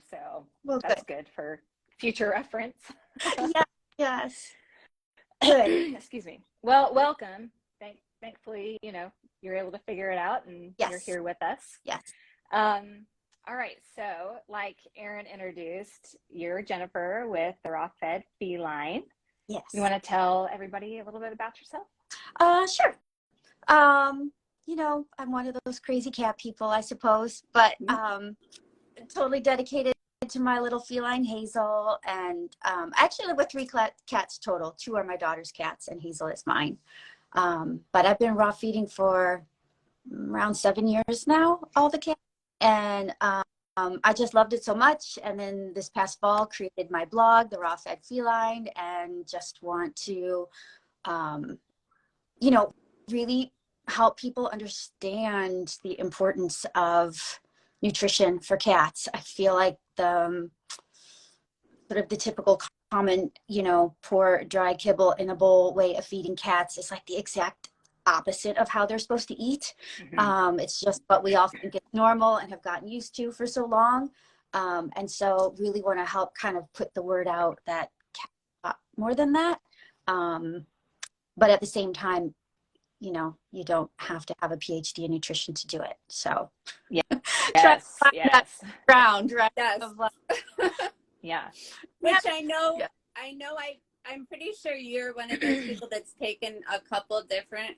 So Well, that's good for future reference. Yeah, yes. Good. Excuse me. Well, welcome. Thankfully, you're able to figure it out and you're Yes. here with us. Yes. All right. So, like Erin introduced, you're Jennifer with the Raw Fed Feline. Yes. You want to tell everybody a little bit about yourself? Sure. I'm one of those crazy cat people, I suppose, but totally dedicated to my little feline Hazel. And I actually live with 3 cats total. 2 are my daughter's cats and Hazel is mine. But I've been raw feeding for around 7 years now, all the cats. And I just loved it so much. And then this past fall created my blog, The Raw Fed Feline, and just want to, really help people understand the importance of nutrition for cats. I feel like the sort of the typical common, pour dry kibble in a bowl way of feeding cats is like the exact opposite of how they're supposed to eat. It's just what we all think is normal and have gotten used to for so long. And so really want to help kind of put the word out that cats are more than that. But at the same time, you don't have to have a PhD in nutrition to do it. So yes, that yes. ground, right? Yes. Yeah. Which I'm pretty sure you're one of those people that's taken a couple different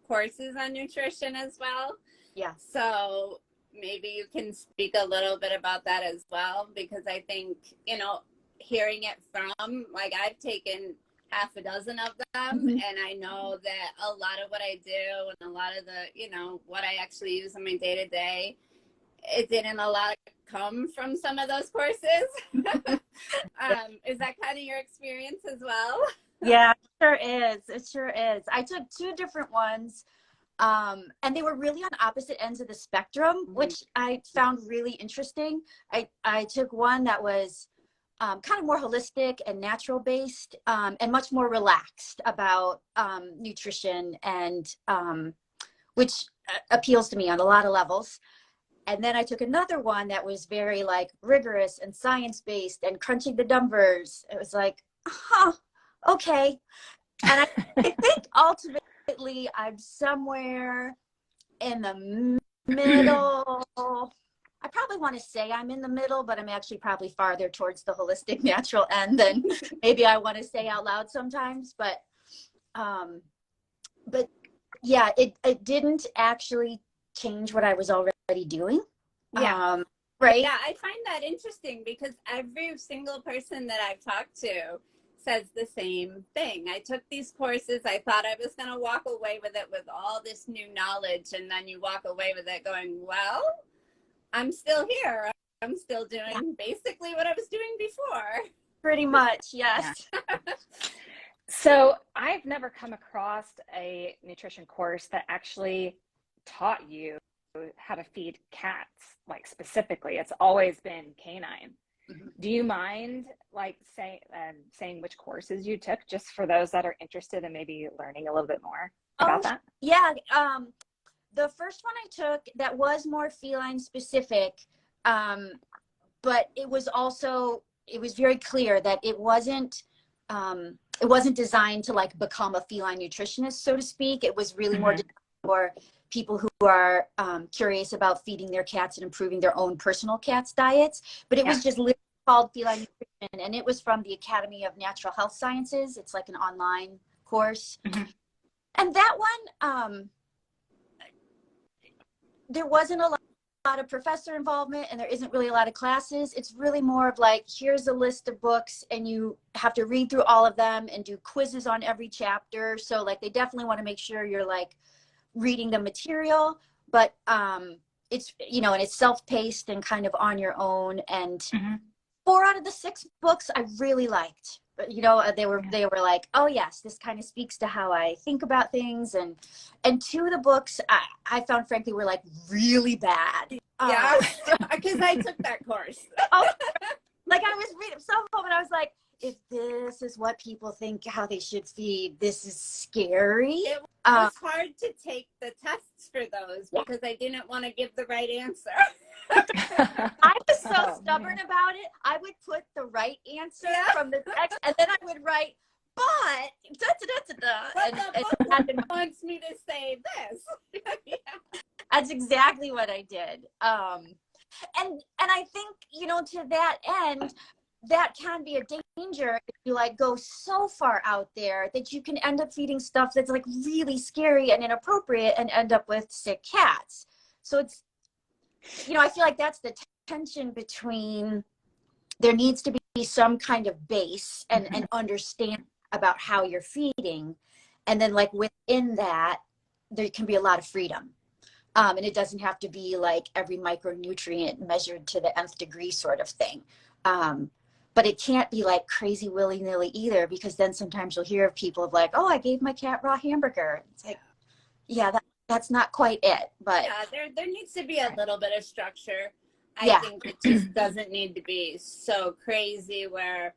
courses on nutrition as well. Yeah. So maybe you can speak a little bit about that as well, because I think, hearing it from, like, I've taken half a dozen of them, and I know that a lot of what I do and a lot of the, what I actually use in my day-to-day, it didn't a lot come from some of those courses. Is that kind of your experience as well? Yeah, it sure is. I took 2 different ones, and they were really on opposite ends of the spectrum, which I found really interesting. I took one that was kind of more holistic and natural based, and much more relaxed about nutrition, and which appeals to me on a lot of levels. And then I took another one that was very like rigorous and science based and crunching the numbers. It was like, okay. And I think ultimately I'm somewhere in the middle. I probably want to say I'm in the middle, but I'm actually probably farther towards the holistic natural end than maybe I want to say out loud sometimes. But yeah, it didn't actually change what I was already doing. Yeah. Right. Yeah, I find that interesting because every single person that I've talked to says the same thing. I took these courses. I thought I was going to walk away with it with all this new knowledge. And then you walk away with it going, well, I'm still here. I'm still doing basically what I was doing before. Pretty much, yes. Yeah. So I've never come across a nutrition course that actually taught you how to feed cats, like specifically. It's always been canine. Do you mind like saying which courses you took, just for those that are interested in maybe learning a little bit more about that? Yeah. The first one I took that was more feline specific, but it was very clear that it wasn't designed to like become a feline nutritionist, so to speak. It was really more designed for people who are curious about feeding their cats and improving their own personal cats' diets. But it was just literally called Feline Nutrition, and it was from the Academy of Natural Health Sciences. It's like an online course. And that one, there wasn't a lot of professor involvement, and there isn't really a lot of classes. It's really more of like, here's a list of books and you have to read through all of them and do quizzes on every chapter. So like, they definitely want to make sure you're like reading the material, but it's, and it's self-paced and kind of on your own. And 4 out of the 6 books I really liked. But they were like, oh yes, this kind of speaks to how I think about things. And 2 of the books I found frankly were like really bad. Yeah, because I took that course. Like I was reading some of them and I was like, if this is what people think how they should feed, this is scary. It was hard to take the tests for those because I didn't want to give the right answer. I was so Oh, stubborn man. about it. I would put the right answer Yeah. from the text, and then I would write, but da da da da da, But and the had book in wants me to say this. Yeah. that's exactly what I did. And I think, to that end, that can be a danger if you like go so far out there that you can end up feeding stuff that's like really scary and inappropriate and end up with sick cats. So it's, I feel like that's the tension between, there needs to be some kind of base and understand about how you're feeding. And then like within that, there can be a lot of freedom. And it doesn't have to be like every micronutrient measured to the nth degree sort of thing. But it can't be like crazy willy-nilly either, because then sometimes you'll hear of people of like, oh, I gave my cat raw hamburger. It's like, yeah, that's not quite it. But Yeah, there needs to be a little bit of structure. I yeah, think it just doesn't need to be so crazy where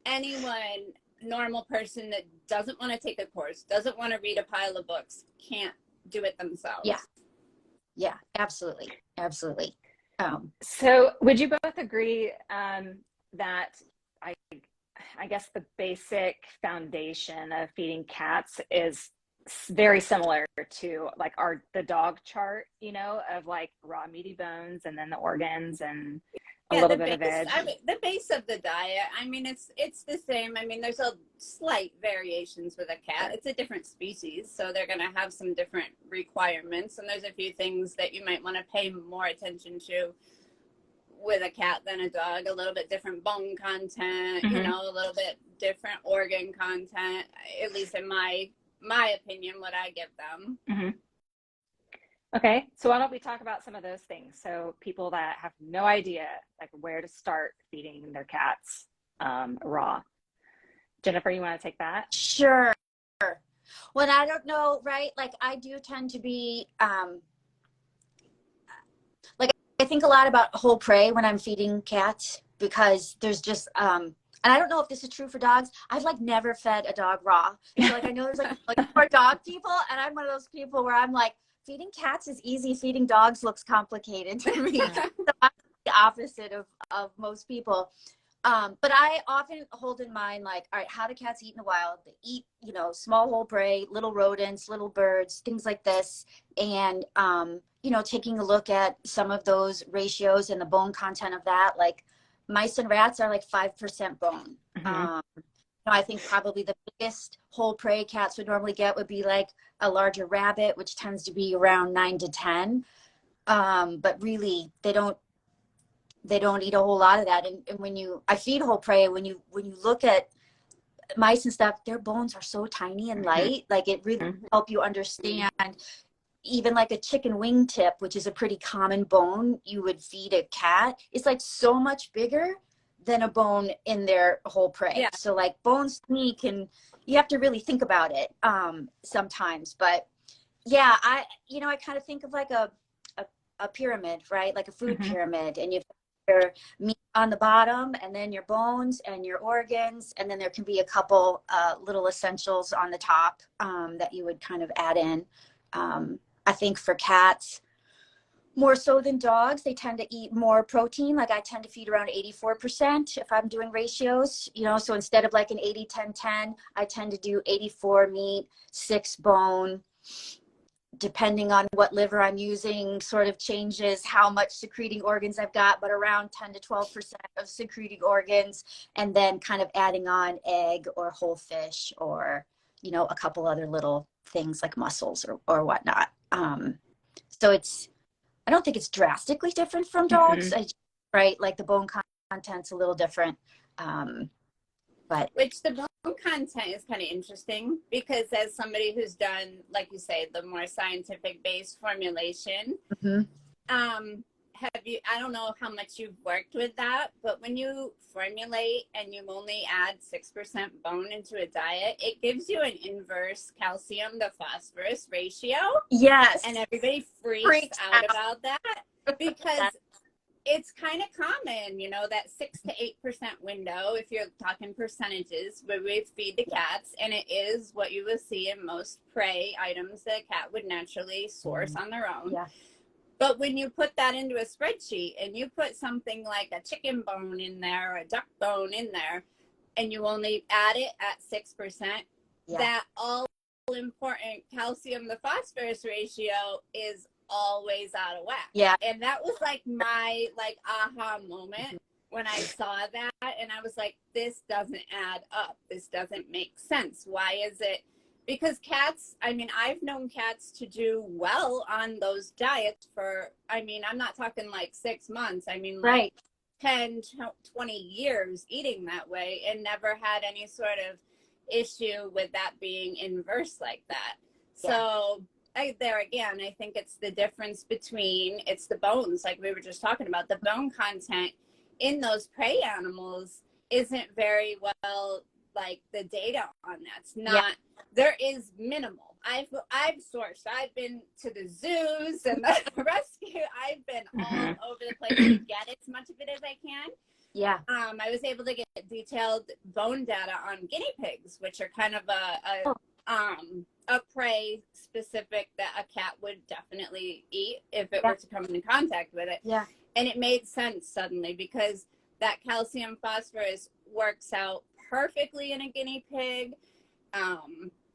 anyone, normal person that doesn't want to take a course, doesn't want to read a pile of books, can't do it themselves. yeah, absolutely. Absolutely. So, would you both agree that I, I guess the basic foundation of feeding cats is very similar to like the dog chart, of like raw meaty bones and then the organs and a Yeah, little bit of veg. the base of the diet, I mean, it's the same. I mean, there's a slight variations with a cat. It's a different species, so they're going to have some different requirements, and there's a few things that you might want to pay more attention to with a cat than a dog. A little bit different bone content, Mm-hmm. a little bit different organ content, at least in my opinion, what I give them. Mm-hmm. Okay, so why don't we talk about some of those things? So people that have no idea like where to start feeding their cats raw. Jennifer, you want to take that? Sure. Well, I don't know, right? Like I do tend to be, like I think a lot about whole prey when I'm feeding cats, because there's just, and I don't know if this is true for dogs. I've like never fed a dog raw. So like I know there's like for dog people, and I'm one of those people where I'm like, feeding cats is easy, feeding dogs looks complicated to me. So I'm the opposite of most people. But I often hold in mind, like, all right, how do cats eat in the wild? They eat, small whole prey, little rodents, little birds, things like this. And, taking a look at some of those ratios and the bone content of that, like mice and rats are like 5% bone. Mm-hmm. I think probably the biggest whole prey cats would normally get would be like a larger rabbit, which tends to be around 9 to 10. But really, they don't eat a whole lot of that. And I feed whole prey, when you look at mice and stuff, their bones are so tiny and light. Like it really help you understand. Even like a chicken wingtip, which is a pretty common bone you would feed a cat, is like so much bigger than a bone in their whole prey. Yeah. So like bones to me you have to really think about it sometimes. But yeah, I kind of think of like a pyramid, right? Like a food pyramid, and you've got your meat on the bottom, and then your bones and your organs, and then there can be a couple little essentials on the top that you would kind of add in. I think for cats, more so than dogs, they tend to eat more protein. Like I tend to feed around 84% if I'm doing ratios, so instead of like an 80-10-10, I tend to do 84 meat, 6 bone. Depending on what liver I'm using, sort of changes how much secreting organs I've got, but around 10 to 12% of secreting organs, and then kind of adding on egg or whole fish, or, a couple other little things like mussels or whatnot. So I don't think it's drastically different from dogs, right? Like the bone content's a little different. But which the bone content is kind of interesting, because as somebody who's done, like you say, the more scientific based formulation, have you, I don't know how much you've worked with that, but when you formulate and you only add 6% bone into a diet, it gives you an inverse calcium to phosphorus ratio. yes. And everybody freaks out about that, because it's kind of common, that 6 to 8% window, if you're talking percentages, where we feed the cats, and it is what you will see in most prey items that a cat would naturally source on their own. Yeah. But when you put that into a spreadsheet and you put something like a chicken bone in there or a duck bone in there, and you only add it at 6%, that all important calcium to phosphorus ratio is always out of whack. Yeah. And that was like my like aha moment when I saw that, and I was like, this doesn't add up. This doesn't make sense. Why is it? Because cats, I mean, I've known cats to do well on those diets for, I mean, I'm not talking like 6 months. I mean, like 10, 20 years eating that way and never had any sort of issue with that being inverse like that. So there again, I think it's the difference between, it's the bones, like we were just talking about. The bone content in those prey animals isn't very well, like the data on that's not, there is minimal. I've sourced, I've been to the zoos and the rescue, I've been all over the place to get as much of it as I can. I was able to get detailed bone data on guinea pigs, which are kind of a prey specific that a cat would definitely eat if it were to come into contact with it. And it made sense suddenly because that calcium phosphorus works out perfectly in a guinea pig.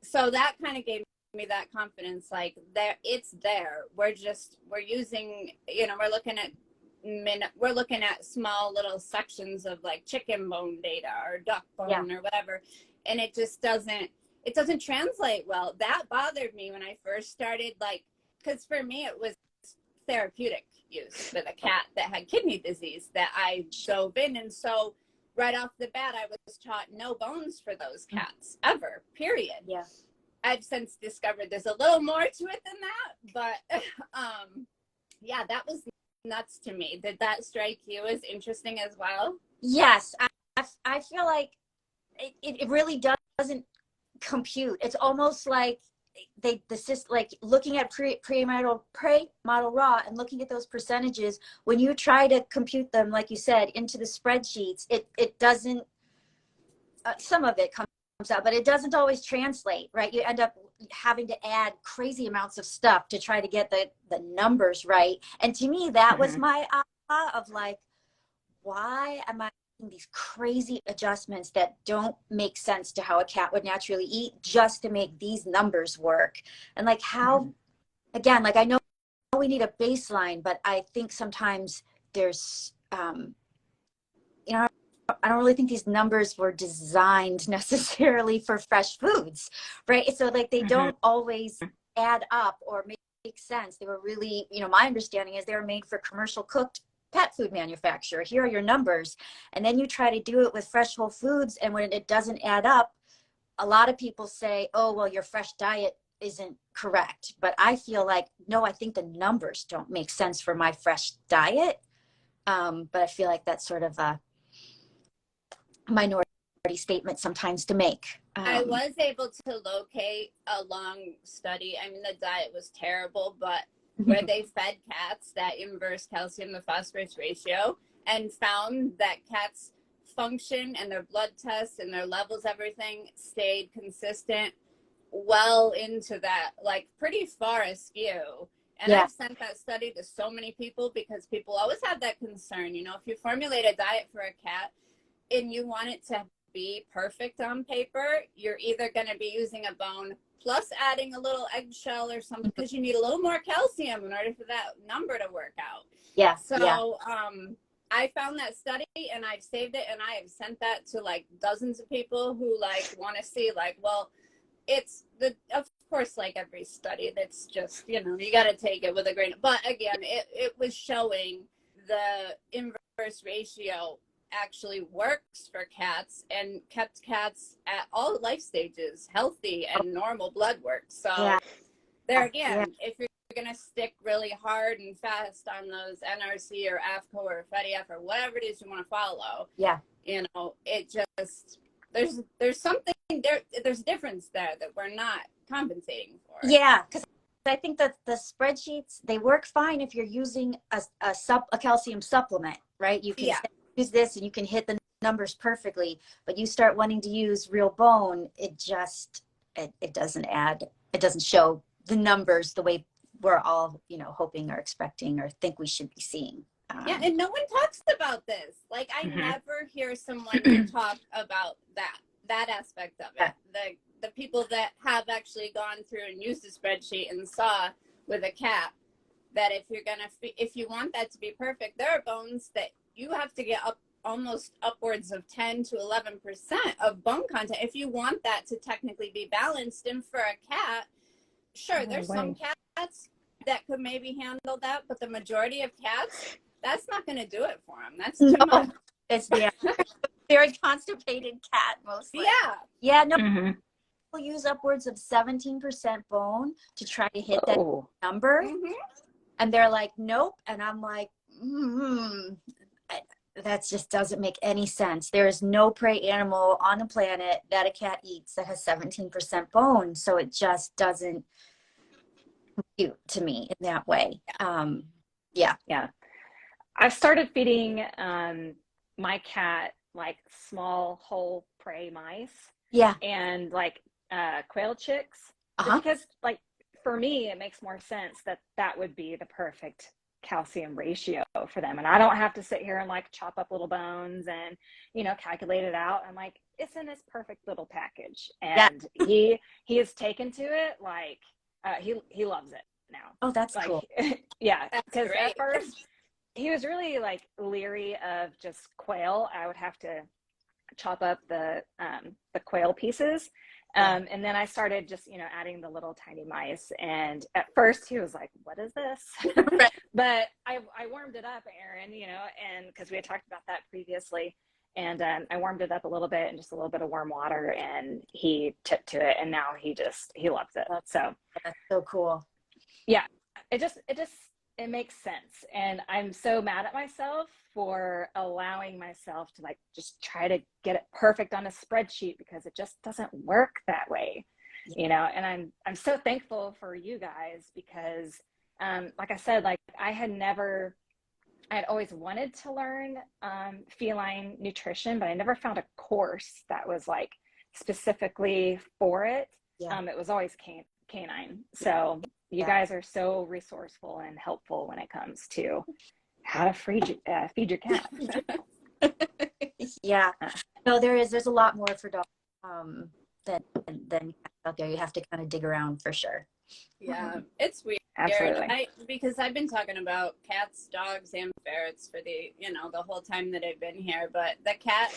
So that kind of gave me that confidence, like there, it's there. We're using, you know, we're looking at small little sections of like chicken bone data or duck bone or whatever. And it just doesn't translate well. That bothered me when I first started, like, because for me it was therapeutic use with a cat that had kidney disease that I dove in. And so right off the bat, I was taught no bones for those cats ever, period. I've since discovered there's a little more to it than that, but that was nuts to me. Did that strike you as interesting as well? Yes, I feel like it really doesn't compute. It's almost like like looking at pre-model raw and looking at those percentages, when you try to compute them, like you said, into the spreadsheets, it doesn't, some of it comes out, but it doesn't always translate, right? You end up having to add crazy amounts of stuff to try to get the numbers right. And to me, that was my aha of like, why am I making these crazy adjustments that don't make sense to how a cat would naturally eat just to make these numbers work? And like how, again, like I know we need a baseline, but I think sometimes there's, you know, I don't really think these numbers were designed necessarily for fresh foods, right? So like they don't always add up or make sense. They were really, you know, my understanding is they were made for commercial cooked pet food manufacturer. Here are your numbers. And then you try to do it with fresh whole foods. And when it doesn't add up, a lot of people say, oh, well, your fresh diet isn't correct. But I feel like, no, I think the numbers don't make sense for my fresh diet. But I feel like that's sort of a minority statement sometimes to make. I was able to locate a long study. I mean, the diet was terrible, but where they fed cats that inverse calcium to phosphorus ratio and found that cats' function and their blood tests and their levels, everything stayed consistent well into that, like pretty far askew. And I've sent that study to so many people because people always have that concern. You know, if you formulate a diet for a cat and you want it to be perfect on paper, you're either going to be using a bone plus adding a little eggshell or something because you need a little more calcium in order for that number to work out. So I found that study and I've saved it and I have sent that to like dozens of people who like want to see like, well, it's of course, like every study, that's just, you know, you got to take it with a grain. But again, it was showing the inverse ratio actually works for cats and kept cats at all life stages healthy and normal blood work. So there again, if you're going to stick really hard and fast on those NRC or AFCO or FEDIAF or whatever it is you want to follow, you know, it just, there's something there, there's a difference there that we're not compensating for. Because I think that the spreadsheets, they work fine if you're using a calcium supplement, right? You can use this and you can hit the numbers perfectly, but you start wanting to use real bone, it just, it doesn't add, it doesn't show the numbers the way we're all, hoping or expecting or think we should be seeing. Yeah, and no one talks about this. Like, I never hear someone talk about that aspect of it. The people that have actually gone through and used a spreadsheet and saw with a cat that if you want that to be perfect, there are bones that you have to get up almost upwards of 10 to 11% of bone content if you want that to technically be balanced. And for a cat, sure, there's some cats that could maybe handle that, but the majority of cats, that's not going to do it for them. That's too much. It's very constipated cat mostly. Yeah. No. People use upwards of 17% bone to try to hit that number, and they're like, nope. And I'm like, that just doesn't make any sense. There is no prey animal on the planet that a cat eats that has 17% bone, so it just doesn't compute to me in that way. Yeah. I've started feeding my cat like small whole prey mice. Yeah. And like quail chicks. Because like for me, it makes more sense that would be the perfect calcium ratio for them. And I don't have to sit here and like chop up little bones and, calculate it out. I'm like, it's in this perfect little package. And he has taken to it like he loves it now. Oh, that's like, cool. Yeah. Because at first he was really like leery of just quail. I would have to chop up the quail pieces. And then I started just, adding the little tiny mice. And at first he was like, what is this? But I warmed it up, Erin, and because we had talked about that previously. And I warmed it up a little bit and just a little bit of warm water, and he took to it. And now he loves it. So that's so cool. Yeah, it makes sense. And I'm so mad at myself for allowing myself to like just try to get it perfect on a spreadsheet, because it just doesn't work that way, and I'm so thankful for you guys, because like I said, like I had always wanted to learn feline nutrition, but I never found a course that was like specifically for it. It was always canine. So you guys are so resourceful and helpful when it comes to how to feed your cat. No, there's a lot more for dogs than cats out there. You have to kind of dig around for sure. Yeah, it's weird. Absolutely. Because I've been talking about cats, dogs, and ferrets for the whole time that I've been here, but the cat,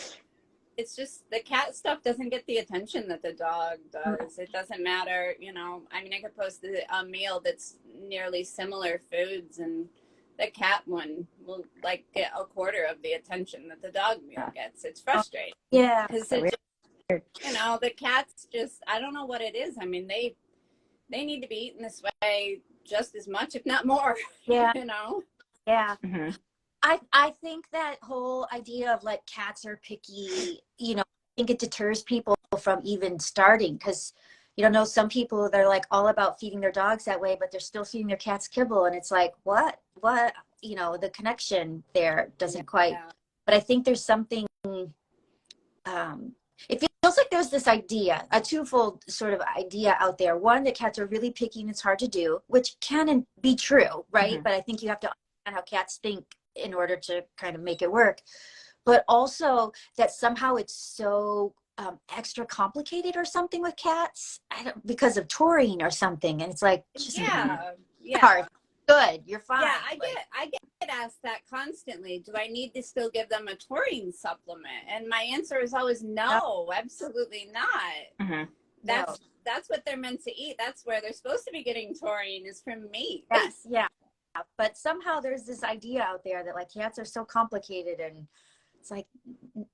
it's just the cat stuff doesn't get the attention that the dog does. It doesn't matter, I mean, I could post a meal that's nearly similar foods, and the cat one will like get a quarter of the attention that the dog meal gets. It's frustrating. Yeah. Because the cats just, I don't know what it is. I mean, they need to be eaten this way just as much, if not more. Yeah. Yeah. Mm-hmm. I think that whole idea of like cats are picky, I think it deters people from even starting, because some people, they're like all about feeding their dogs that way, but they're still feeding their cats kibble, and it's like what the connection there doesn't quite. But I think there's something it feels like there's this idea, a twofold sort of idea out there. One, that cats are really picky and it's hard to do, which can be true, right? But I think you have to understand how cats think in order to kind of make it work. But also that somehow it's so extra complicated or something with cats, because of taurine or something. And it's like, just hard. Good, you're fine. Yeah, I get asked that constantly. Do I need to still give them a taurine supplement? And my answer is always no, absolutely not. That's what they're meant to eat. That's where they're supposed to be getting taurine, is from meat. Yes, yeah. But somehow there's this idea out there that like cats are so complicated, and it's like,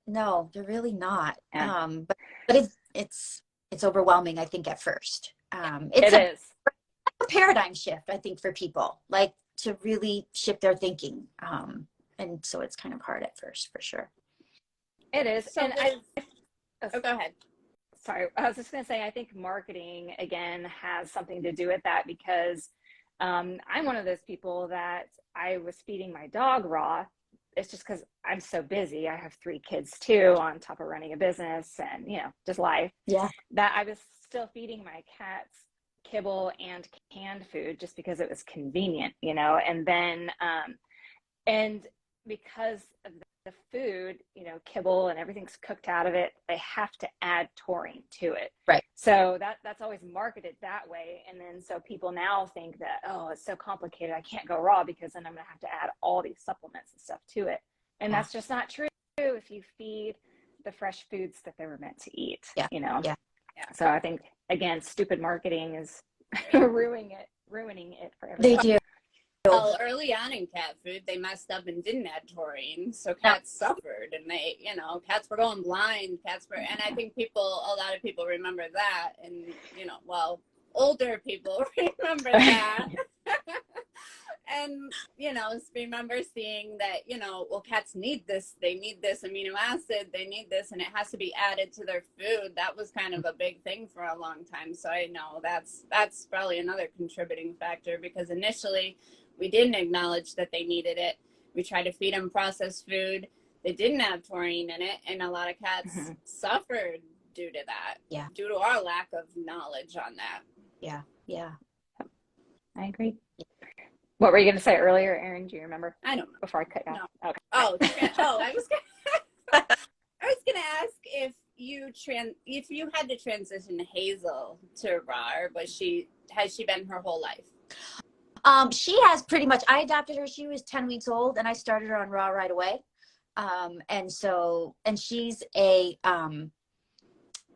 no, they're really not. But it's overwhelming, I think, at first. It is a paradigm shift, I think, for people, like to really shift their thinking. And so it's kind of hard at first, for sure. It is. So go ahead. Sorry, I was just going to say, I think marketing, again, has something to do with that, because I'm one of those people that I was feeding my dog raw. It's just because I'm so busy. I have 3 kids too, on top of running a business and, just life. Yeah. That I was still feeding my cats kibble and canned food just because it was convenient, you know, and then and because of the food, you know, kibble and everything's cooked out of it, they have to add taurine to it. Right. So that's always marketed that way. And then so people now think that, oh, it's so complicated, I can't go raw because then I'm gonna have to add all these supplements and stuff to it. And that's just not true if you feed the fresh foods that they were meant to eat, you know? Yeah. So I think, again, stupid marketing is ruining it for everyone. They do. Well, early on in cat food, they messed up and didn't add taurine, so cats suffered, and they, you know, cats were going blind. And I think a lot of people remember that, and you know, well, older people remember that, and you know, remember seeing that, you know, well, cats need this, they need this amino acid, they need this, and it has to be added to their food. That was kind of a big thing for a long time. So I know that's probably another contributing factor, because initially we didn't acknowledge that they needed it. We tried to feed them processed food that didn't have taurine in it, and a lot of cats suffered due to that. Yeah. Due to our lack of knowledge on that. Yeah. Yeah. I agree. What were you going to say earlier, Erin? Do you remember? I don't know. Before I cut you off. No. Okay. I was gonna ask if you had to transition Hazel to raw, or has she been her whole life? She has pretty much. I adopted her. She was 10 weeks old, and I started her on raw right away. And she's a,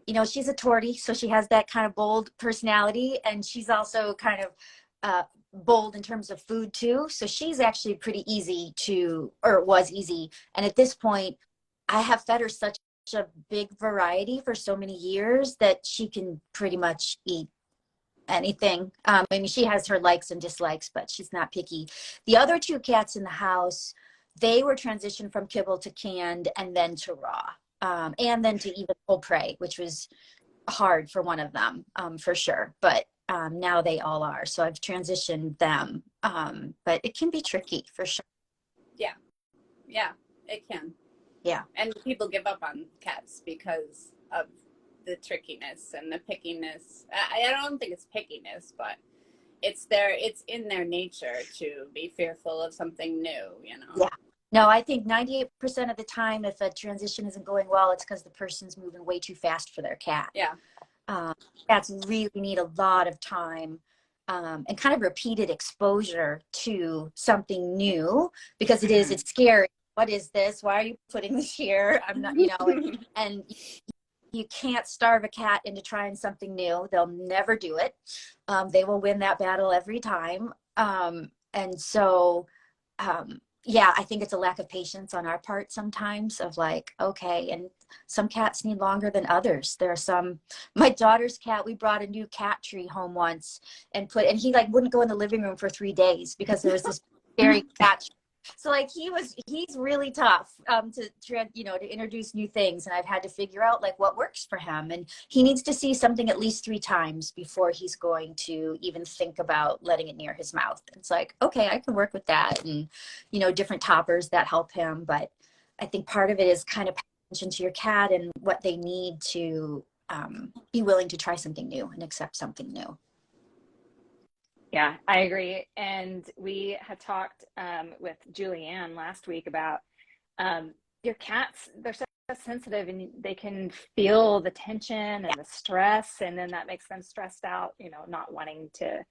you know, she's a tortie, so she has that kind of bold personality, and she's also kind of bold in terms of food too. So she's actually pretty easy was easy. And at this point, I have fed her such a big variety for so many years that she can pretty much eat anything. I mean, she has her likes and dislikes, but she's not picky. The other two cats in the house, they were transitioned from kibble to canned and then to raw, and then to even whole prey, which was hard for one of them, for sure. But now they all are. So I've transitioned them, but it can be tricky for sure. Yeah, it can. Yeah. And people give up on cats because of the trickiness and the pickiness. I don't think it's pickiness, but it's in their nature to be fearful of something new, you know? Yeah. No, I think 98% of the time, if a transition isn't going well, it's because the person's moving way too fast for their cat. Yeah. Cats really need a lot of time, and kind of repeated exposure to something new, because it's scary. What is this? Why are you putting this here? I'm not, you know, and you can't starve a cat into trying something new. They'll never do it. They will win that battle every time. And so, yeah, I think it's a lack of patience on our part sometimes, of like, okay, and some cats need longer than others. There are some, my daughter's cat, we brought a new cat tree home once and he like wouldn't go in the living room for 3 days because there was this scary cat tree. So like he's really tough to introduce new things, and I've had to figure out like what works for him, and he needs to see something at least 3 times before he's going to even think about letting it near his mouth. It's like, okay, I can work with that, and you know, different toppers that help him. But I think part of it is kind of paying attention to your cat and what they need to be willing to try something new and accept something new. Yeah, I agree. And we had talked with Julianne last week about your cats, they're so sensitive, and they can feel the tension and the stress, and then that makes them stressed out, you know, not wanting to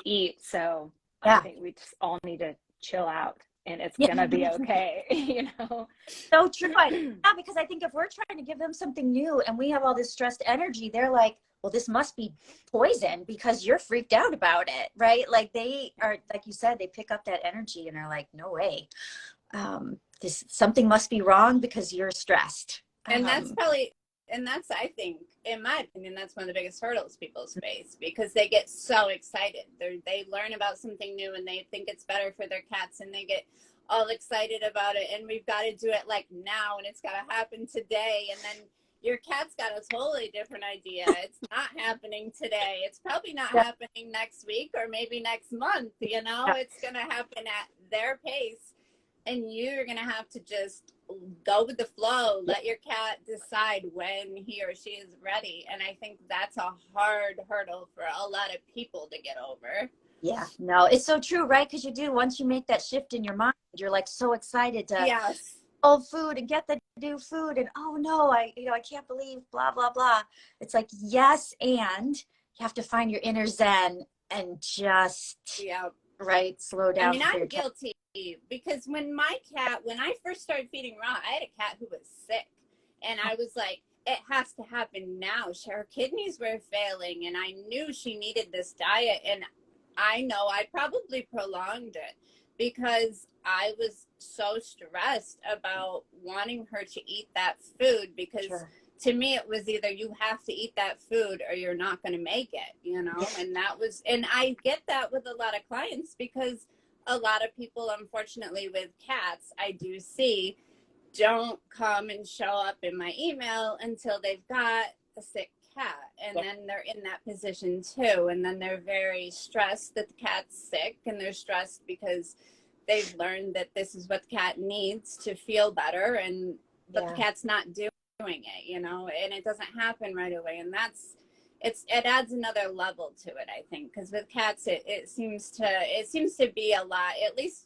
eat. So I think we just all need to chill out, and it's gonna be okay. You know, so true. Yeah, because I think if we're trying to give them something new and we have all this stressed energy, they're like, well, this must be poison because you're freaked out about it, right? Like they are, like you said, they pick up that energy and are like, no way, something must be wrong because you're stressed. And that's I think, in my opinion, that's one of the biggest hurdles people face, because they get so excited. They learn about something new and they think it's better for their cats, and they get all excited about it, and we've got to do it like now, and it's got to happen today. And then your cat's got a totally different idea. It's not happening today. It's probably not happening next week or maybe next month. You know, it's going to happen at their pace, and you're going to have to just go with the flow. Let your cat decide when he or she is ready. And I think that's a hard hurdle for a lot of people to get over. Yeah, no, it's so true, right? Because you do, once you make that shift in your mind, you're like so excited to Yes. food and get the new food, and oh no, I can't believe blah blah blah. It's like, yes, and you have to find your inner zen and just right, slow down. I mean, I'm guilty because when I first started feeding raw, I had a cat who was sick, and I was like, it has to happen now. Her kidneys were failing, and I knew she needed this diet, and I know I probably prolonged it because I was so stressed about wanting her to eat that food, because to me it was either you have to eat that food or you're not going to make it, you know. And I get that with a lot of clients, because a lot of people, unfortunately, with cats, I do see, don't come and show up in my email until they've got a sick cat, and then they're in that position too, and then they're very stressed that the cat's sick, and they're stressed because they've learned that this is what the cat needs to feel better, but the cat's not doing it, you know, and it doesn't happen right away. And it adds another level to it, I think, because with cats it seems to be a lot, at least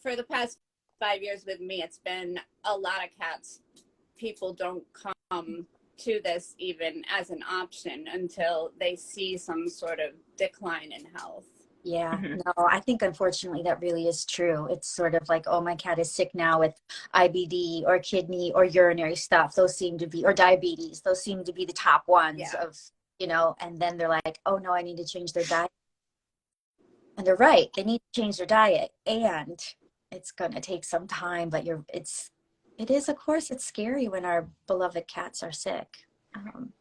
for the past 5 years with me, it's been a lot of cats. People don't come to this even as an option until they see some sort of decline in health. Yeah, no, I think unfortunately that really is true. It's sort of like, oh, my cat is sick now with IBD or kidney or urinary stuff. Those seem to be, or diabetes. Those seem to be the top ones of, you know, and then they're like, oh no, I need to change their diet. And they're right. They need to change their diet, and it's going to take some time, but it is, of course, it's scary when our beloved cats are sick. And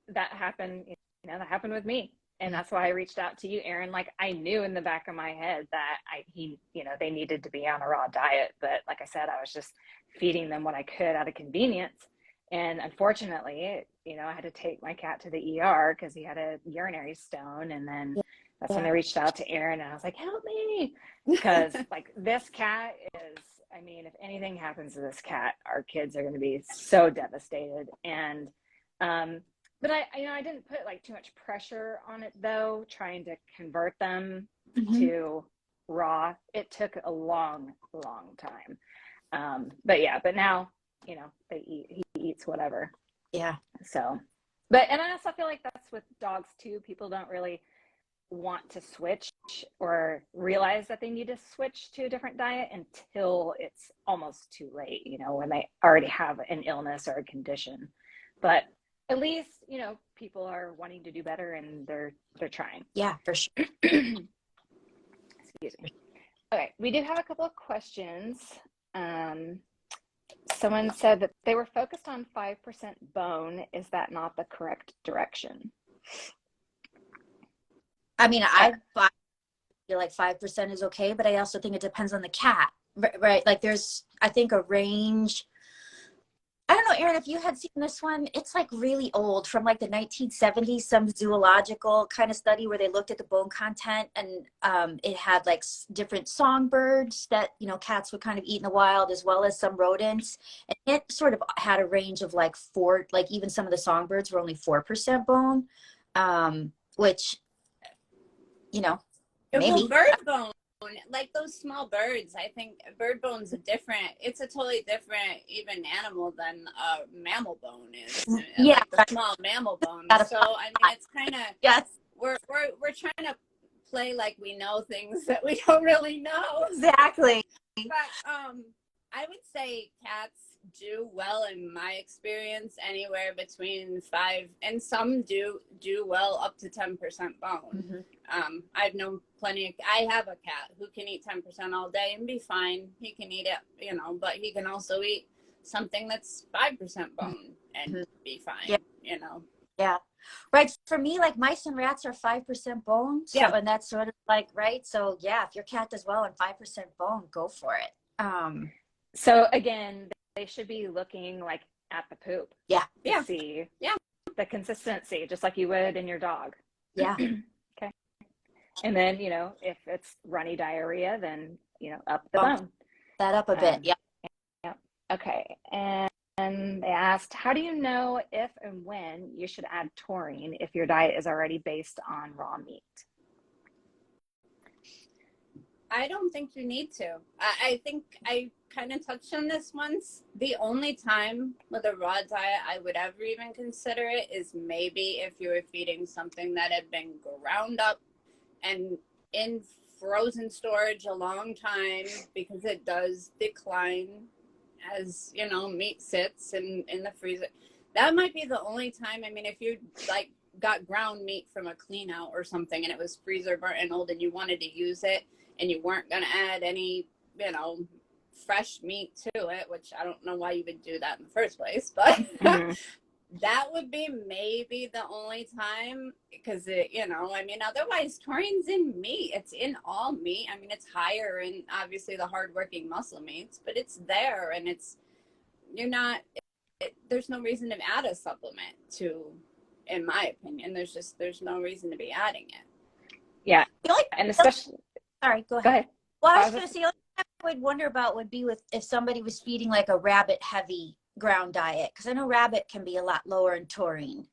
that happened, that happened with me. And that's why I reached out to you, Erin. Like, I knew in the back of my head that they needed to be on a raw diet. But like I said, I was just feeding them what I could out of convenience. And unfortunately, I had to take my cat to the ER because he had a urinary stone. And then that's when I reached out to Erin, and I was like, help me. Because like, this cat is, I mean, if anything happens to this cat, our kids are going to be so devastated. And, but I didn't put like too much pressure on it though, trying to convert them to raw. It took a long, long time. But now, he eats whatever. Yeah. So, and I also feel like that's with dogs too. People don't really want to switch or realize that they need to switch to a different diet until it's almost too late, when they already have an illness or a condition. But at least, people are wanting to do better, and they're trying. Yeah, for sure. Excuse me. Okay, we do have a couple of questions. Someone said that they were focused on 5% bone. Is that not the correct direction? I mean, I feel like 5% is okay, but I also think it depends on the cat, right? Like, there's, I think, a range. I don't know, Erin, if you had seen this one, it's like really old, from like the 1970s, some zoological kind of study where they looked at the bone content, and it had like different songbirds that, cats would kind of eat in the wild, as well as some rodents. And it sort of had a range of like even some of the songbirds were only 4% bone, which, maybe. Well, bird bone, like those small birds, I think bird bone's it's a totally different even animal than mammal bone is. Yeah, like the small mammal bone. So I mean, it's kind of we're trying to play like we know things that we don't really know. Exactly. But I would say cats do well, in my experience, anywhere between 5, and some do well up to 10% bone. I've known plenty I have a cat who can eat 10% all day and be fine. He can eat it, but he can also eat something that's 5% bone and be fine. Yeah. Right. For me, like, mice and rats are 5% bone. So, and that's sort of like, right. So yeah, if your cat does well on 5% bone, go for it. So again, they should be looking like at the poop. To see the consistency, just like you would in your dog. Okay. And then, if it's runny diarrhea, then, up the bone. that up a bit. Yeah. Yeah. Okay. And they asked, how do you know if and when you should add taurine if your diet is already based on raw meat? I don't think you need to. I think I kind of touched on this once. The only time with a raw diet I would ever even consider it is maybe if you were feeding something that had been ground up and in frozen storage a long time, because it does decline as, you know, meat sits in the freezer. That might be the only time. I mean, if you like got ground meat from a clean out or something and it was freezer burnt and old and you wanted to use it and you weren't going to add any, you know, fresh meat to it, which I don't know why you would do that in the first place, but that would be maybe the only time, because it, you know, I mean, otherwise taurine's in meat. It's in all meat. I mean, it's higher in obviously the hardworking muscle meats, but it's there, and it's, you're not, there's no reason to add a supplement to, in my opinion, there's no reason to be adding it. Yeah. And especially, sorry, go ahead. Go ahead. Well, I was going to say, the only thing I would wonder about would be with if somebody was feeding like a rabbit heavy ground diet, because I know rabbit can be a lot lower in taurine.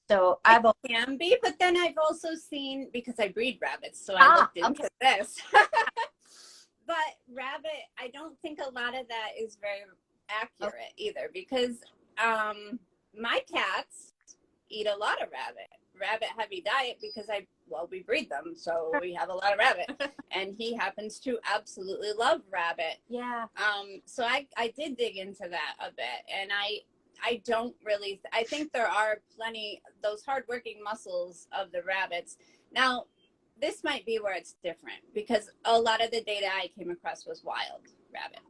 So I've can be, but then I've also seen, because I breed rabbits, so I looked into this. But rabbit, I don't think a lot of that is very accurate either, because my cats eat a lot of rabbit heavy diet, because we breed them, so we have a lot of rabbit. And he happens to absolutely love rabbit. Yeah. So I did dig into that a bit, and I don't really, I think there are plenty, those hardworking muscles of the rabbits. Now, this might be where it's different, because a lot of the data I came across was wild rabbit.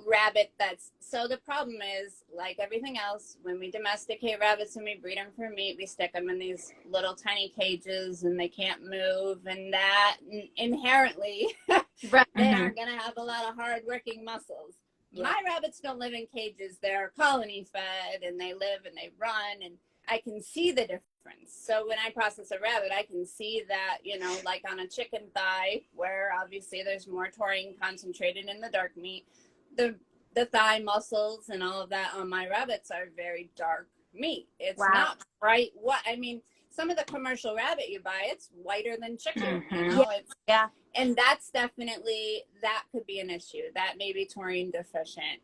Rabbit so the problem is, like everything else, when we domesticate rabbits and we breed them for meat, we stick them in these little tiny cages and they can't move, and that inherently they are going to have a lot of hard working muscles. Yeah. My rabbits don't live in cages. They're colony fed, and they live and they run, and I can see the difference. So when I process a rabbit, I can see that, you know, like on a chicken thigh, where obviously there's more taurine concentrated in the dark meat, the thigh muscles and all of that on my rabbits are very dark meat. It's not bright. I mean, some of the commercial rabbit you buy, it's whiter than chicken. You know? And that's definitely, that could be an issue. That may be taurine deficient.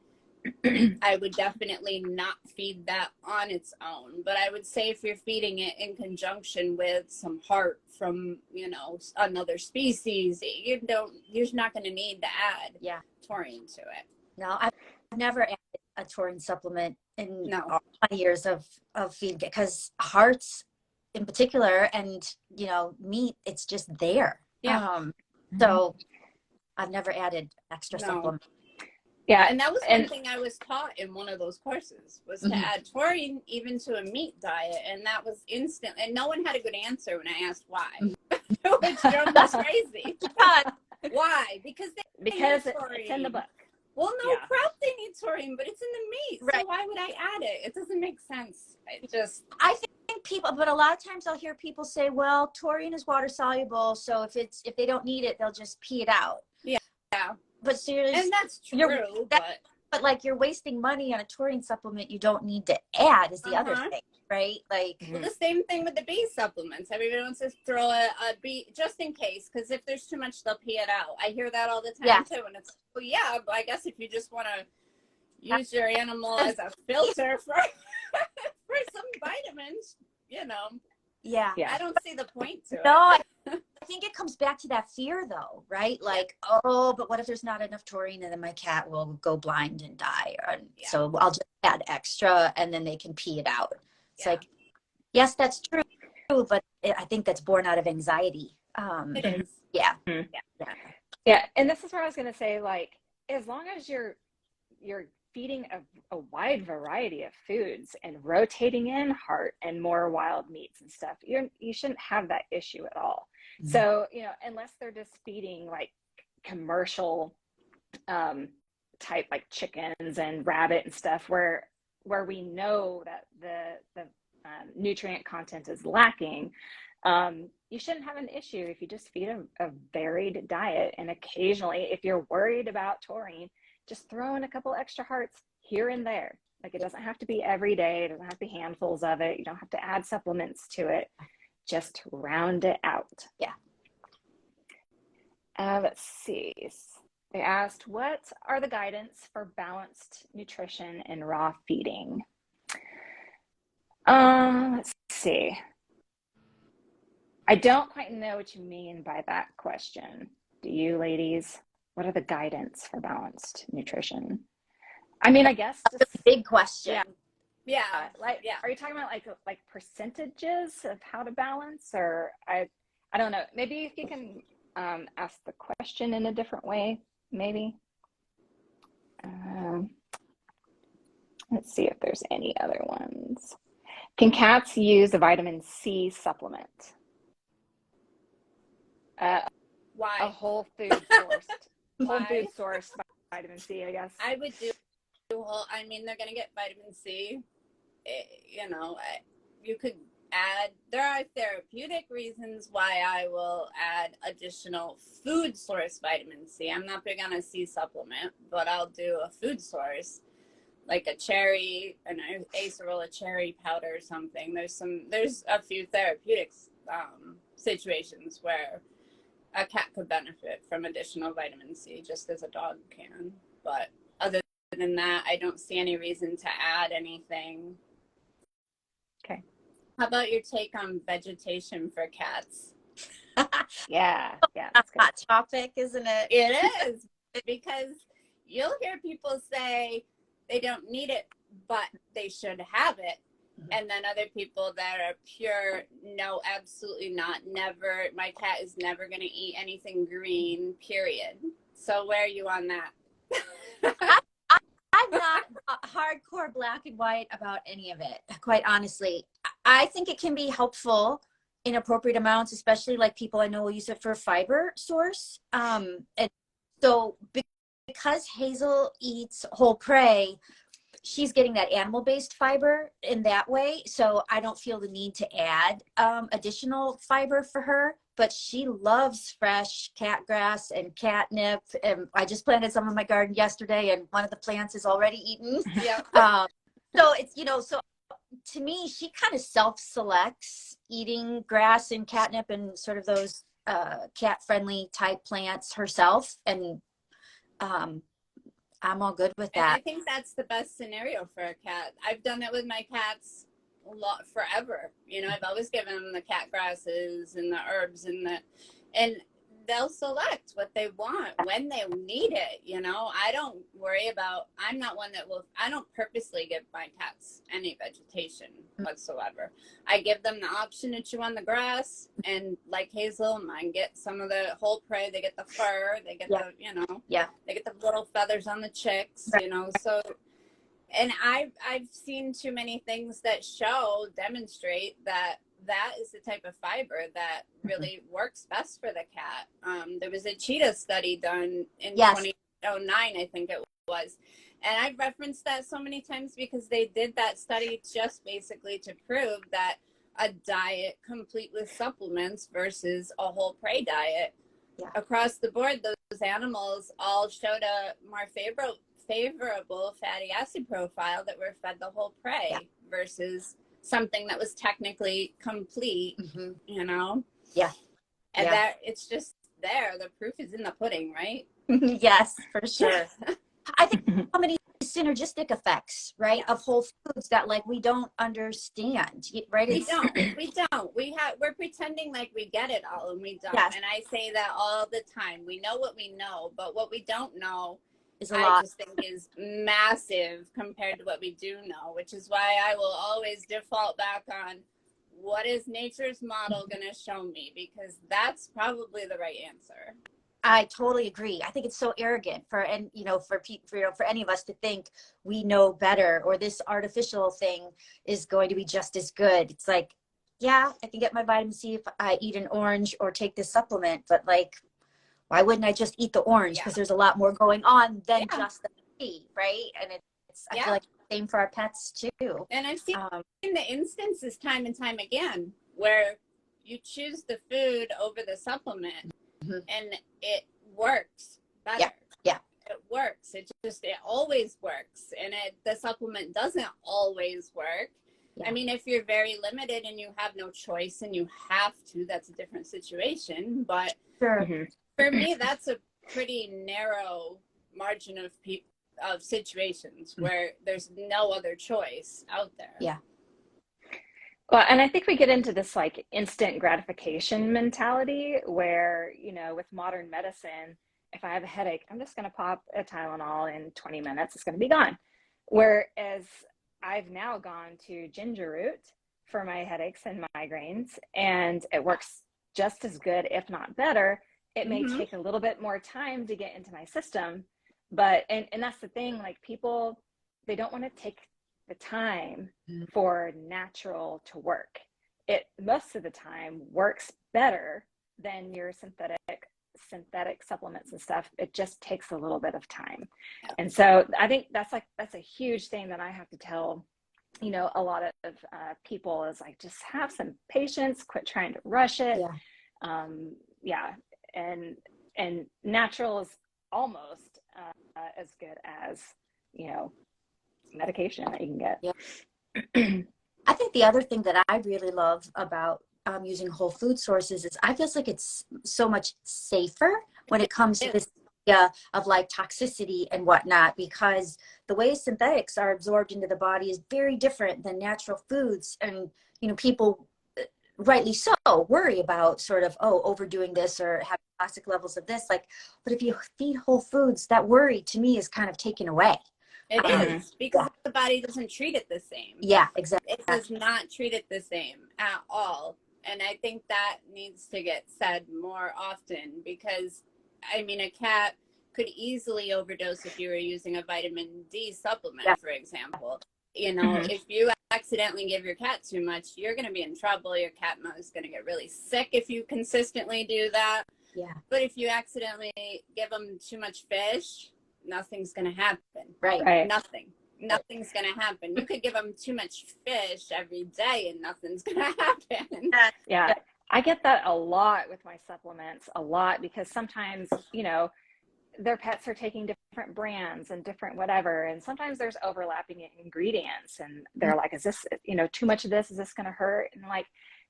I would definitely not feed that on its own, but I would say if you're feeding it in conjunction with some heart from, you know, another species, you're not going to need to add taurine to it. No, I've never added a taurine supplement in all my years of feeding, because hearts in particular, and, you know, meat, it's just there. So I've never added extra supplement. Yeah, and that was one thing I was taught in one of those courses, was to add taurine even to a meat diet, and that was instant. And no one had a good answer when I asked why, which drove me crazy. Why? Because it's in the book. Well, no crap, they need taurine, but it's in the meat. Right. So why would I add it? It doesn't make sense. I think people, but a lot of times I'll hear people say, well, taurine is water soluble, so if they don't need it, they'll just pee it out. Yeah. But seriously, and that's true, but like, you're wasting money on a taurine supplement you don't need to add is the other thing, right? Like, well, the same thing with the B supplements. Everybody wants to throw a B just in case, because if there's too much, they'll pee it out. I hear that all the time too, and it's, well, yeah, but I guess if you just want to use your animal as a filter for for some vitamins, you know. Yeah. I don't see the point to it. No, I think it comes back to that fear, though, right? Like, but what if there's not enough taurine, and then my cat will go blind and die? So I'll just add extra, and then they can pee it out. It's like, yes, that's true, but I think that's born out of anxiety. It is. Yeah, and this is where I was going to say, like, as long as you're feeding a wide variety of foods and rotating in heart and more wild meats and stuff, you shouldn't have that issue at all. So, you know, unless they're just feeding like commercial type, like chickens and rabbit and stuff, where we know that the nutrient content is lacking, You shouldn't have an issue if you just feed a varied diet. And occasionally, if you're worried about taurine, just throw in a couple extra hearts here and there. Like, it doesn't have to be every day. It doesn't have to be handfuls of it. You don't have to add supplements to it. Just round it out. Yeah. Let's see. They asked, what are the guidance for balanced nutrition in raw feeding? Let's see. I don't quite know what you mean by that question. Do you, ladies? What are the guidance for balanced nutrition? I mean, I guess just that's a big question. Yeah. Are you talking about like percentages of how to balance, or I don't know. Maybe if you can ask the question in a different way, maybe. Let's see if there's any other ones. Can cats use a vitamin C supplement? Why? A whole food sourced vitamin C, I guess. I would do whole. I mean, they're gonna get vitamin C. You know, you could add. There are therapeutic reasons why I will add additional food source vitamin C. I'm not big on a C supplement, but I'll do a food source, like a cherry, an acerola cherry powder or something. There's a few therapeutics situations where a cat could benefit from additional vitamin C just as a dog can. But other than that, I don't see any reason to add anything. Okay. How about your take on vegetation for cats? Yeah, That's a hot topic, isn't it? It is, because you'll hear people say they don't need it, but they should have it. Mm-hmm. And then other people that are pure, no, absolutely not, never, my cat is never going to eat anything green, period. So where are you on that? I'm not hardcore black and white about any of it, quite honestly. I think it can be helpful in appropriate amounts, especially like people I know will use it for fiber source. And so because Hazel eats whole prey, she's getting that animal-based fiber in that way. So I don't feel the need to add additional fiber for her, but she loves fresh cat grass and catnip. And I just planted some in my garden yesterday, and one of the plants is already eaten. Yeah. So it's, so to me, she kind of self-selects eating grass and catnip and sort of those cat-friendly type plants herself. And I'm all good with that. And I think that's the best scenario for a cat. I've done it with my cats a lot forever. I've always given them the cat grasses and the herbs and they'll select what they want when they need it. I don't worry about, I don't purposely give my cats any vegetation whatsoever. I give them the option to chew on the grass, and like Hazel, mine get some of the whole prey. They get the fur, they get they get the little feathers on the chicks, so. And I've seen too many things that demonstrate that is the type of fiber that really works best for the cat. There was a cheetah study done in 2009, I think it was. And I've referenced that so many times because they did that study just basically to prove that a diet complete with supplements versus a whole prey diet, across the board, those animals all showed a more favorable fatty acid profile that were fed the whole prey versus something that was technically complete, Yeah. And that it's just there. The proof is in the pudding, right? Yes, for sure. I think so many synergistic effects, right, of whole foods that we don't understand, right? We don't. We're pretending like we get it all, and we don't. Yes. And I say that all the time. We know what we know, but what we don't know is a lot. I just think is massive compared to what we do know, which is why I will always default back on what is nature's model going to show me, because that's probably the right answer. I totally agree. I think it's so arrogant for any of us to think we know better, or this artificial thing is going to be just as good. It's like, yeah, I can get my vitamin C if I eat an orange or take this supplement, but why wouldn't I just eat the orange? Because there's a lot more going on than just the C, right? And I feel like the same for our pets too. And I've seen the instances time and time again where you choose the food over the supplement, Mm-hmm. and it works better. Yeah. Yeah. It works. It always works. And the supplement doesn't always work. Yeah. I mean, if you're very limited and you have no choice and you have to, that's a different situation. But Sure. for me, that's a pretty narrow margin of situations where there's no other choice out there. Yeah. Well, and I think we get into this like instant gratification mentality where, you know, with modern medicine, if I have a headache, I'm just going to pop a Tylenol in 20 minutes, it's going to be gone. Whereas I've now gone to ginger root for my headaches and migraines, and it works just as good, if not better. It may take a little bit more time to get into my system, but, and that's the thing, like people, they don't want to take the time for natural to work. It most of the time works better than your synthetic supplements and stuff. It just takes a little bit of time. And so I think that's a huge thing that I have to tell, you know, a lot of people is like, just have some patience, quit trying to rush it. And natural is almost as good as, you know, medication that you can get. I think the other thing that I really love about using whole food sources is I feel like it's so much safer when it comes to this idea of like toxicity and whatnot, because the way synthetics are absorbed into the body is very different than natural foods. And, you know, people rightly so worry about sort of, oh, overdoing this or having toxic levels of this. Like, but if you feed whole foods, that worry to me is kind of taken away. It is, because the body doesn't treat it the same. Yeah, exactly. It does not treat it the same at all. And I think that needs to get said more often, because, I mean, a cat could easily overdose if you were using a vitamin D supplement, for example. You know, if you accidentally give your cat too much, you're going to be in trouble. Your cat is going to get really sick if you consistently do that. Yeah. But if you accidentally give them too much fish, nothing's going to happen. Right. Nothing's going to happen. You could give them too much fish every day and nothing's going to happen. Yeah. I get that a lot with my supplements, because sometimes, you know, their pets are taking different brands and different whatever. And sometimes there's overlapping ingredients and they're like, is this, you know, too much of this? Is this going to hurt? And like,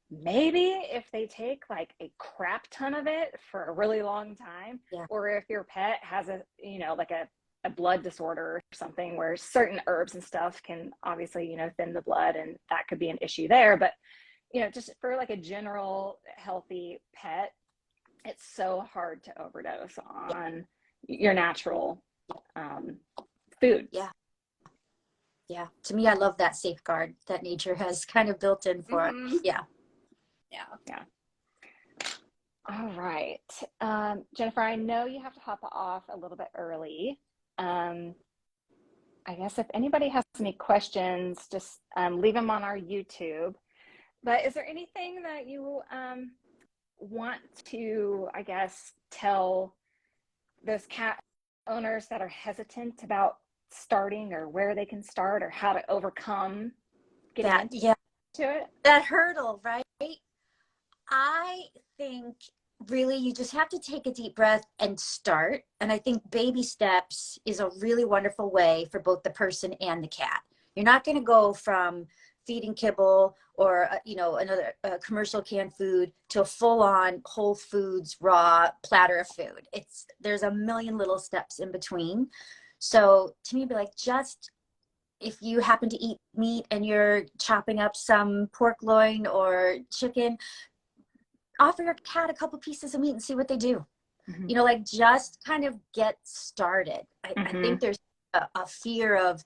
maybe if they take like a crap ton of it for a really long time, or if your pet has a, you know, like a blood disorder or something where certain herbs and stuff can obviously, you know, thin the blood, and that could be an issue there. But, you know, just for like a general healthy pet, it's so hard to overdose on your natural food. Yeah. To me, I love that safeguard that nature has kind of built in for it. Yeah. All right. Jennifer, I know you have to hop off a little bit early. I guess if anybody has any questions, just leave them on our YouTube. But is there anything that you want to, I guess, tell those cat owners that are hesitant about starting, or where they can start, or how to overcome getting into it? That hurdle, right? I think really you just have to take a deep breath and start. And I think baby steps is a really wonderful way for both the person and the cat. You're not going to go from feeding kibble or, you know, another commercial canned food to a full-on Whole Foods raw platter of food. There's a million little steps in between. So to me, it'd be like, just if you happen to eat meat and you're chopping up some pork loin or chicken, offer your cat a couple pieces of meat and see what they do. You know, like, just kind of get started. I think there's a fear of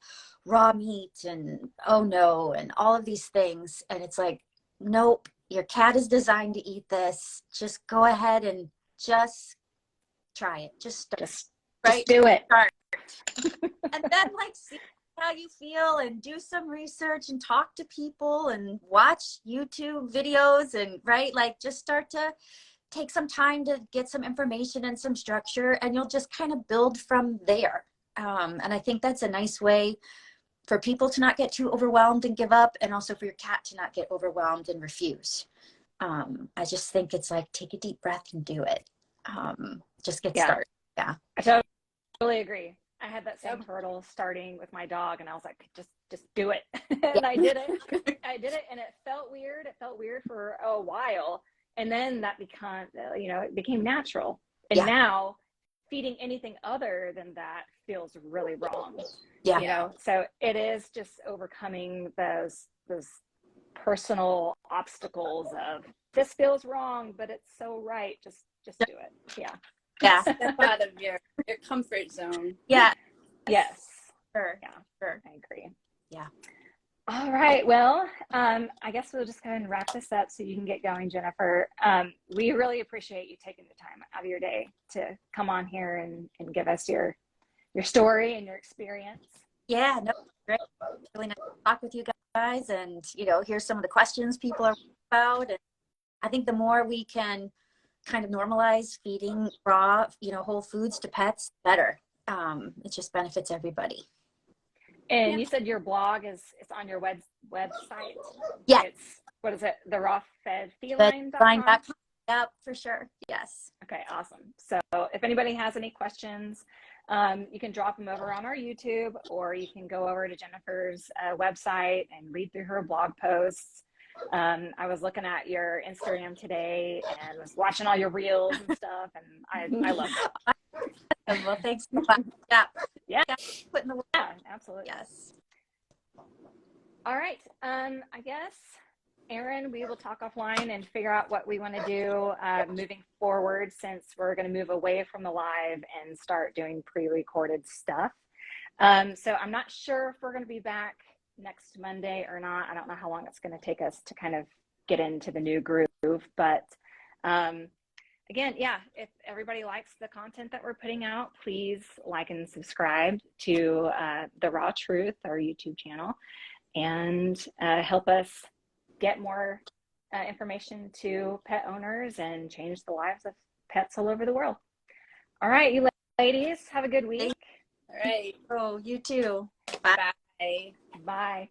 raw meat and, oh no, and all of these things. And it's like, nope, your cat is designed to eat this. Just go ahead and just try it. Just do it. Start. And then like see how you feel and do some research and talk to people and watch YouTube videos and like just start to take some time to get some information and some structure, and you'll just kind of build from there. And I think that's a nice way for people to not get too overwhelmed and give up, and also for your cat to not get overwhelmed and refuse. I just think it's like, take a deep breath and do it. Just get Yeah. started. Yeah. I totally agree. I had that same hurdle starting with my dog, and I was like, just do it. And I did it. I did it, and it felt weird. It felt weird for a while, and then that it became natural. And Yeah. now feeding anything other than that feels really wrong. Yeah. So it is just overcoming those personal obstacles of, this feels wrong, but it's so right. Just do it. Yeah. Yeah. Step out of your comfort zone. Yeah. Yes. Sure. Yeah. Sure. I agree. Yeah. All right. Well, I guess we'll just go ahead and wrap this up so you can get going, Jennifer. We really appreciate you taking the time out of your day to come on here and give us your story and your experience. Yeah. No, great. Really nice to talk with you guys, and here's some of the questions people are about. And I think the more we can kind of normalize feeding raw, whole foods to pets, better. It just benefits everybody. And you said your blog is on your website. Yeah. What is it? The raw fed feline.com? Feline.com. Yep, for sure. Yes. Okay, awesome. So if anybody has any questions, you can drop them over on our YouTube, or you can go over to Jennifer's website and read through her blog posts. I was looking at your Instagram today and was watching all your reels and stuff, and I love it. Well, thanks so much. Yeah. Yeah. Put in the work. Yeah, absolutely. Yes. All right. I guess, Erin, we will talk offline and figure out what we want to do moving forward, since we're going to move away from the live and start doing pre-recorded stuff. So I'm not sure if we're going to be back next Monday or not. I don't know how long it's going to take us to kind of get into the new groove, but again, yeah, if everybody likes the content that we're putting out, please like and subscribe to The Raw Truth, our YouTube channel, and help us get more information to pet owners and change the lives of pets all over the world. All right, you ladies, have a good week. All right. Oh, you too. Bye. Bye.